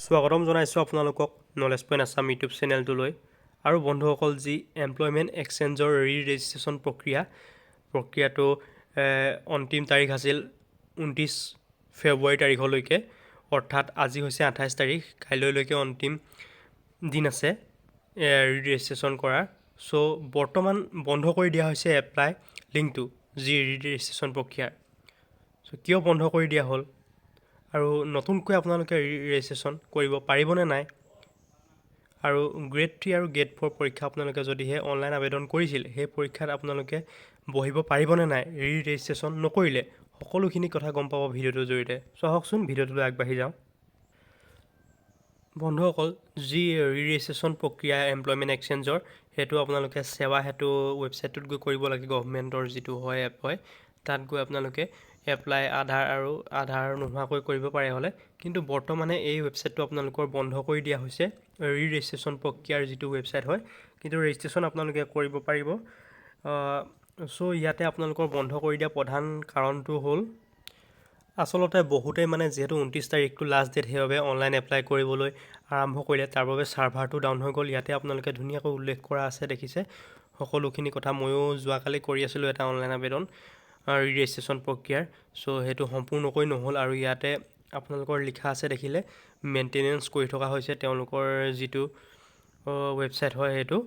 স্বাগতম জনাইছোঁ আপোনালোকক নলেজ পইণ্ট আছাম ইউটিউব চেনেলটোলৈ আৰু বন্ধুসকল যি এমপ্লয়মেণ্ট এক্সচেঞ্জৰ ৰেজিষ্ট্ৰেশ্যন প্ৰক্ৰিয়াটো অন্তিম তাৰিখ আছিল 29 ফেব্ৰুৱাৰী তাৰিখলৈকে অৰ্থাৎ আজি হৈছে 28 তাৰিখ কাইলৈলৈকে অন্তিম দিন আছে ৰেজিষ্ট্ৰেশ্যন কৰাৰ চ' বৰ্তমান বন্ধ কৰি দিয়া হৈছে এপ্লাই লিংকটো যি ৰেজিষ্ট্ৰেশ্যন প্ৰক্ৰিয়াৰ চ' কিয় বন্ধ কৰি দিয়া হ'ল আৰু নতুনকৈ আপোনালোকে ৰেজিষ্ট্ৰেশ্যন কৰিব পাৰিবনে নাই আৰু গ্ৰেড 3 আৰু গ্ৰেড 4 পৰীক্ষা আপোনালোকে যদিহে অনলাইন আবেদন কৰিছিল সেই পৰীক্ষাত আপোনালোকে বহিব পাৰিবনে নাই ৰেজিষ্ট্ৰেশ্যন নকৰিলে সকলোখিনি কথা গম পাব ভিডিঅ'টোৰ জৰিয়তে চ' আহকচোন ভিডিঅ'টোলৈ আগবাঢ়ি যাওঁ বন্ধুসকল যি ৰেজিষ্ট্ৰেশ্যন প্ৰক্ৰিয়া এমপ্লয়মেণ্ট এক্সচেঞ্জৰ সেইটো আপোনালোকে সেৱা হেতু ৱেবছাইটটোত গৈ কৰিব লাগে গভৰ্ণমেণ্টৰ যিটো হয় এপ হয় তাত গৈ আপোনালোকে এপ্লাই আধাৰ নোহোৱাকৈ কৰিব পাৰে হ'লে কিন্তু বৰ্তমানে এই ৱেবছাইটটো আপোনালোকৰ বন্ধ কৰি দিয়া হৈছে ৰেজিষ্ট্ৰেশ্যন প্ৰক্ৰিয়াৰ যিটো ৱেবছাইট হয় কিন্তু ৰেজিষ্ট্ৰেশ্যন আপোনালোকে কৰিব পাৰিব চ' ইয়াতে আপোনালোকৰ বন্ধ কৰি দিয়া প্ৰধান কাৰণটো হ'ল আচলতে বহুতেই মানে যিহেতু 29 তাৰিখটো লাষ্ট ডেট সেইবাবে অনলাইন এপ্লাই কৰিবলৈ আৰম্ভ কৰিলে তাৰ বাবে ছাৰ্ভাৰটো ডাউন হৈ গ'ল ইয়াতে আপোনালোকে ধুনীয়াকৈ উল্লেখ কৰা আছে দেখিছে সকলোখিনি কথা ময়ো যোৱাকালি কৰি আছিলোঁ এটা অনলাইন আবেদন ৰেজিষ্ট্ৰেশ্যন প্ৰক্ৰিয়াৰ চ' সেইটো সম্পূৰ্ণকৈ নহ'ল আৰু ইয়াতে আপোনালোকৰ লিখা আছে দেখিলে মেইনটেনেঞ্চ কৰি থকা হৈছে তেওঁলোকৰ যিটো ৱেবছাইট হয় সেইটো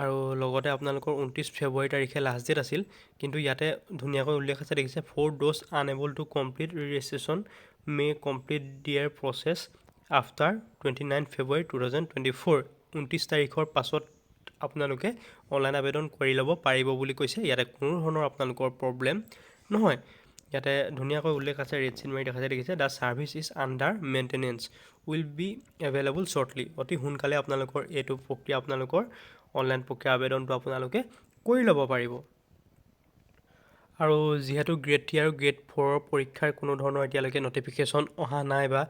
আৰু লগতে আপোনালোকৰ 29 ফেব্ৰুৱাৰী তাৰিখে লাষ্ট ডেট আছিল কিন্তু ইয়াতে ধুনীয়াকৈ উল্লেখ আছে দেখিছে 4 dose unable to complete registration May complete দিয়াৰ প্ৰচেছ আফটাৰ 29 ফেব্ৰুৱাৰী 2024 29 তাৰিখৰ পাছত আপোনালোকে অনলাইন আবেদন কৰি ল'ব পাৰিব বুলি কৈছে ইয়াতে কোনো ধৰণৰ আপোনালোকৰ প্ৰব্লেম নহয় ইয়াতে ধুনীয়াকৈ উল্লেখ আছে ৰেড চিন মাৰি দেখাইছে দেখিছে the service is under maintenance will be available shortly অতি সোনকালে আপোনালোকৰ এইটো প্ৰক্ৰিয়া আপোনালোকৰ অনলাইন প্ৰক্ৰিয়া আবেদনটো আপোনালোকে কৰি ল'ব পাৰিব আৰু যিহেতু গ্ৰেড 3 আৰু গ্ৰেড 4ৰ পৰীক্ষাৰ কোনো ধৰণৰ এতিয়ালৈকে নটিফিকেশ্যন অহা নাই বা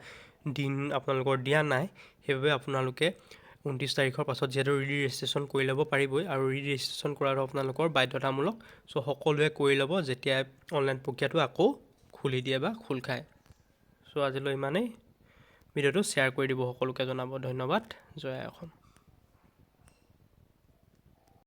দিন আপোনালোকৰ দিয়া নাই সেইবাবে আপোনালোকে 29 তাৰিখৰ পাছত যিহেতু ৰেজিষ্ট্ৰেশ্যন কৰি ল'ব পাৰিবই আৰু ৰেজিষ্ট্ৰেশ্যন কৰাটো আপোনালোকৰ বাধ্যতামূলক চ' সকলোৱে কৰি ল'ব যেতিয়া অনলাইন প্ৰক্ৰিয়াটো আকৌ খুলি দিয়ে বা খোল খায় চ' আজিলৈ ইমানেই ভিডিঅ'টো শ্বেয়াৰ কৰি দিব সকলোকে জনাব ধন্যবাদ জয় অসম